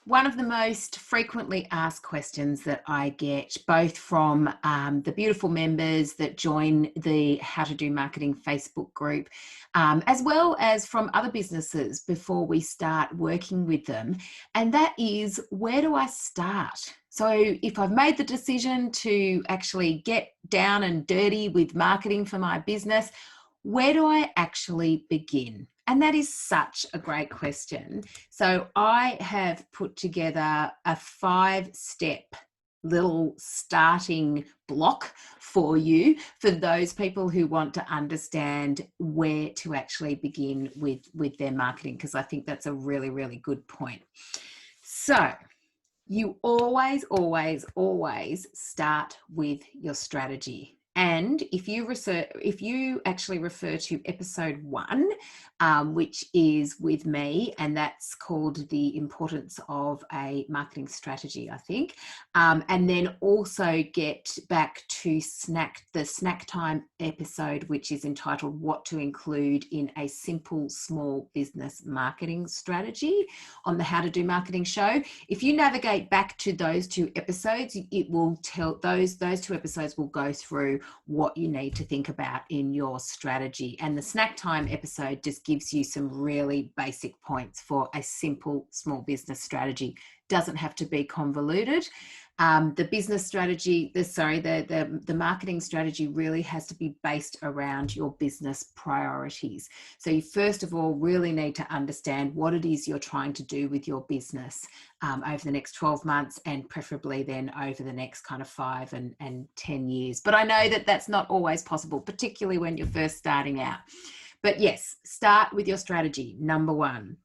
One of the most frequently asked questions that I get, both from the beautiful members that join the How to Do Marketing Facebook group, as well as from other businesses before we start working with them, and that is, where do I start? So if I've made the decision to actually get down and dirty with marketing for my business, where do I actually begin? And that is such a great question. So I have put together a 5-step little starting block for you, for those people who want to understand where to actually begin with their marketing, because I think that's a really, really good point. So you always, always, always start with your strategy. And if you actually refer to episode 1, which is with me, and that's called The Importance of a Marketing Strategy, I think, and then also get back to the snack time episode, which is entitled What to Include in a Simple Small Business Marketing Strategy, on the How to Do Marketing show. If you navigate back to those 2 episodes, it will tell those 2 episodes will go through what you need to think about in your strategy. And the snack time episode just gives you some really basic points for a simple small business strategy. Doesn't have to be convoluted. The business strategy, the marketing strategy really has to be based around your business priorities. So you first of all really need to understand what it is you're trying to do with your business over the next 12 months, and preferably then over the next kind of 5 and 10 years. But I know that that's not always possible, particularly when you're first starting out. But yes, start with your strategy, number 1.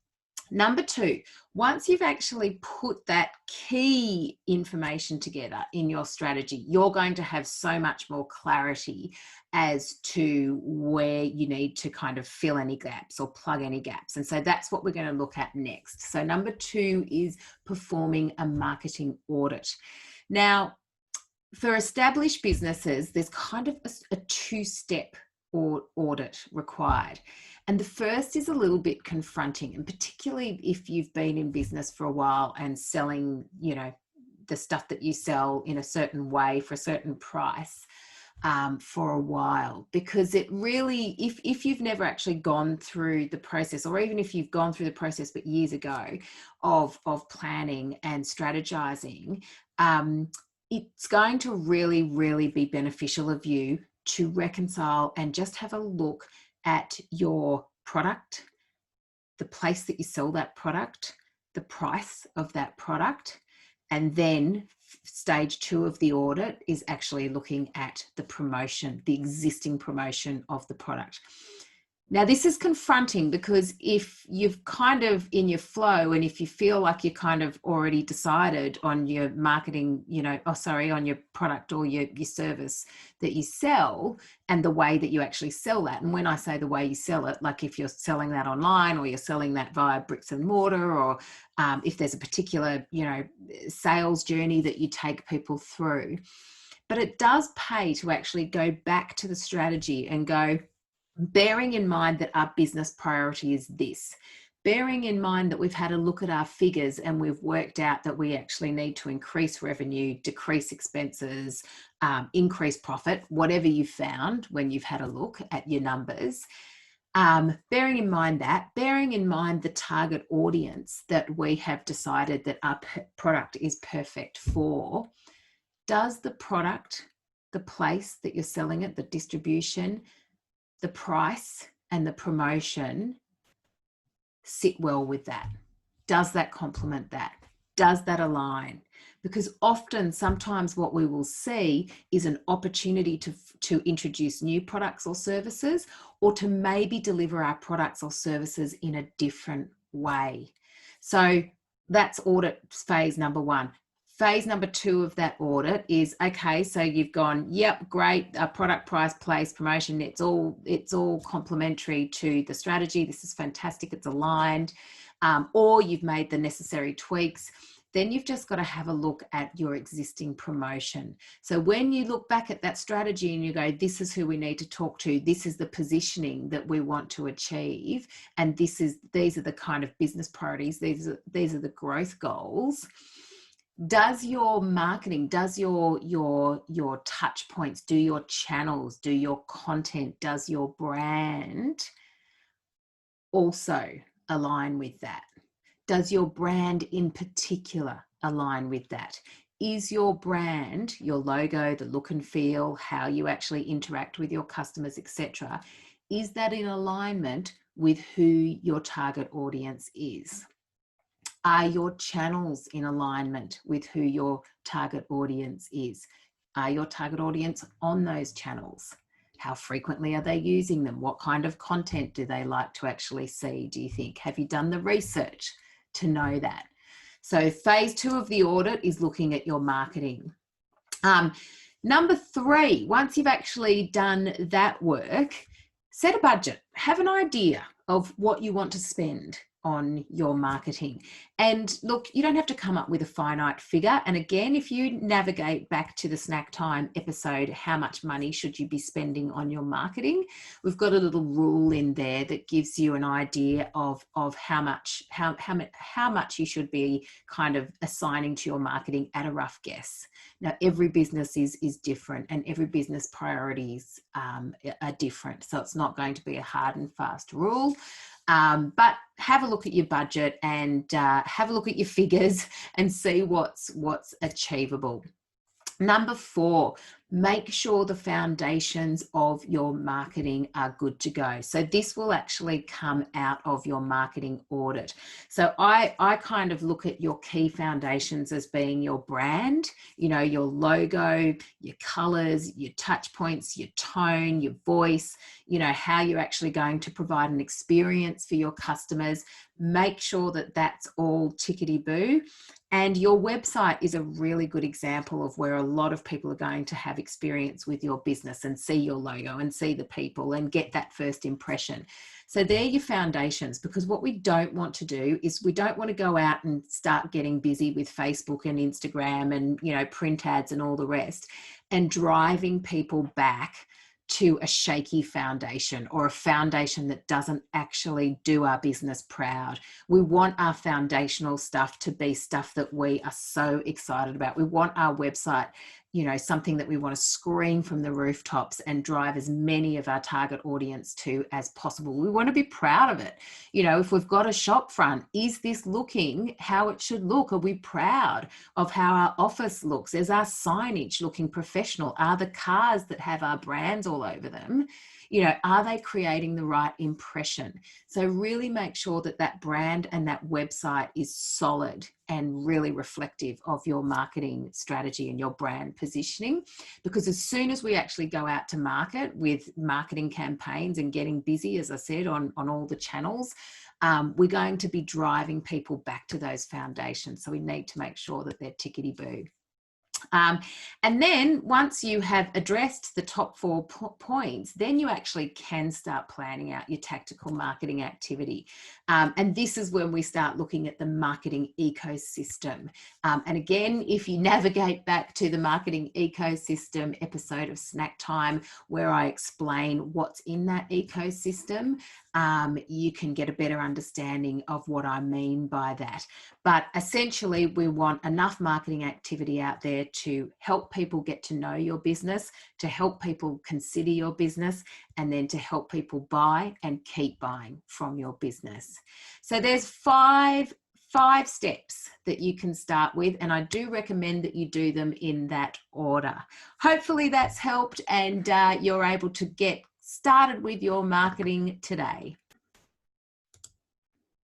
Number 2, once you've actually put that key information together in your strategy, you're going to have so much more clarity as to where you need to kind of fill any gaps or plug any gaps. And so that's what we're going to look at next. So number 2 is performing a marketing audit. Now, for established businesses, there's kind of a 2-step audit required. And the first is a little bit confronting, and particularly if you've been in business for a while and selling, the stuff that you sell in a certain way for a certain price for a while, because it really, if you've never actually gone through the process, or even if you've gone through the process but years ago of planning and strategizing, it's going to really, really be beneficial of you to reconcile and just have a look at your product, the place that you sell that product, the price of that product, and then stage 2 of the audit is actually looking at the promotion, the existing promotion of the product. Now, this is confronting because if you've kind of in your flow, and if you feel like you kind of already decided on your marketing, on your product or your service that you sell, and the way that you actually sell that. And when I say the way you sell it, like if you're selling that online, or you're selling that via bricks and mortar, or if there's a particular, sales journey that you take people through. But it does pay to actually go back to the strategy and go, bearing in mind that our business priority is this, bearing in mind that we've had a look at our figures and we've worked out that we actually need to increase revenue, decrease expenses, increase profit, whatever you found when you've had a look at your numbers. Bearing in mind the target audience that we have decided that our product is perfect for, does the product, the place that you're selling it, the distribution, the price and the promotion sit well with that? Does that complement that? Does that align? Because sometimes what we will see is an opportunity to introduce new products or services, or to maybe deliver our products or services in a different way. So that's audit phase number 1. Phase number 2 of that audit is, okay, so you've gone, yep, great, product, price, place, promotion, it's all complementary to the strategy. This is fantastic, it's aligned. Or you've made the necessary tweaks. then you've just got to have a look at your existing promotion. So when you look back at that strategy and you go, this is who we need to talk to, this is the positioning that we want to achieve, and these are the kind of business priorities, these are the growth goals. Does your marketing, does your touch points, do your channels, do your content, does your brand also align with that? Does your brand in particular align with that? Is your brand, your logo, the look and feel, how you actually interact with your customers, etc., is that in alignment with who your target audience is? Are your channels in alignment with who your target audience is? Are your target audience on those channels? How frequently are they using them? What kind of content do they like to actually see, do you think? Have you done the research to know that? So phase 2 of the audit is looking at your marketing. Number 3, once you've actually done that work, set a budget. Have an idea of what you want to spend on your marketing. And look, you don't have to come up with a finite figure. And again, if you navigate back to the Snack Time episode, how much money should you be spending on your marketing? We've got a little rule in there that gives you an idea of how much you should be kind of assigning to your marketing at a rough guess. Now, every business is different, and every business priorities are different. So it's not going to be a hard and fast rule. But have a look at your budget and have a look at your figures and see what's achievable. Number 4, make sure the foundations of your marketing are good to go. So this will actually come out of your marketing audit. So I kind of look at your key foundations as being your brand, your logo, your colors, your touch points, your tone, your voice, how you're actually going to provide an experience for your customers. Make sure that that's all tickety-boo. And your website is a really good example of where a lot of people are going to have experience with your business and see your logo and see the people and get that first impression. So they're your foundations, because what we don't want to do is we don't want to go out and start getting busy with Facebook and Instagram and, print ads and all the rest, and driving people back to a shaky foundation, or a foundation that doesn't actually do our business proud. We want our foundational stuff to be stuff that we are so excited about. We want our website, something that we want to scream from the rooftops and drive as many of our target audience to as possible. We want to be proud of it. If we've got a shop front, is this looking how it should look? Are we proud of how our office looks? Is our signage looking professional? Are the cars that have our brands all over them, are they creating the right impression? So really make sure that that brand and that website is solid and really reflective of your marketing strategy and your brand positioning. Because as soon as we actually go out to market with marketing campaigns and getting busy, as I said, on all the channels, we're going to be driving people back to those foundations. So we need to make sure that they're tickety-boo. And then once you have addressed the top 4 points, then you actually can start planning out your tactical marketing activity. And this is when we start looking at the marketing ecosystem. And again, if you navigate back to the marketing ecosystem episode of Snack Time, where I explain what's in that ecosystem, you can get a better understanding of what I mean by that. But essentially, we want enough marketing activity out there to help people get to know your business, to help people consider your business, and then to help people buy and keep buying from your business. So there's five steps that you can start with, and I do recommend that you do them in that order. Hopefully that's helped, and you're able to get started with your marketing today.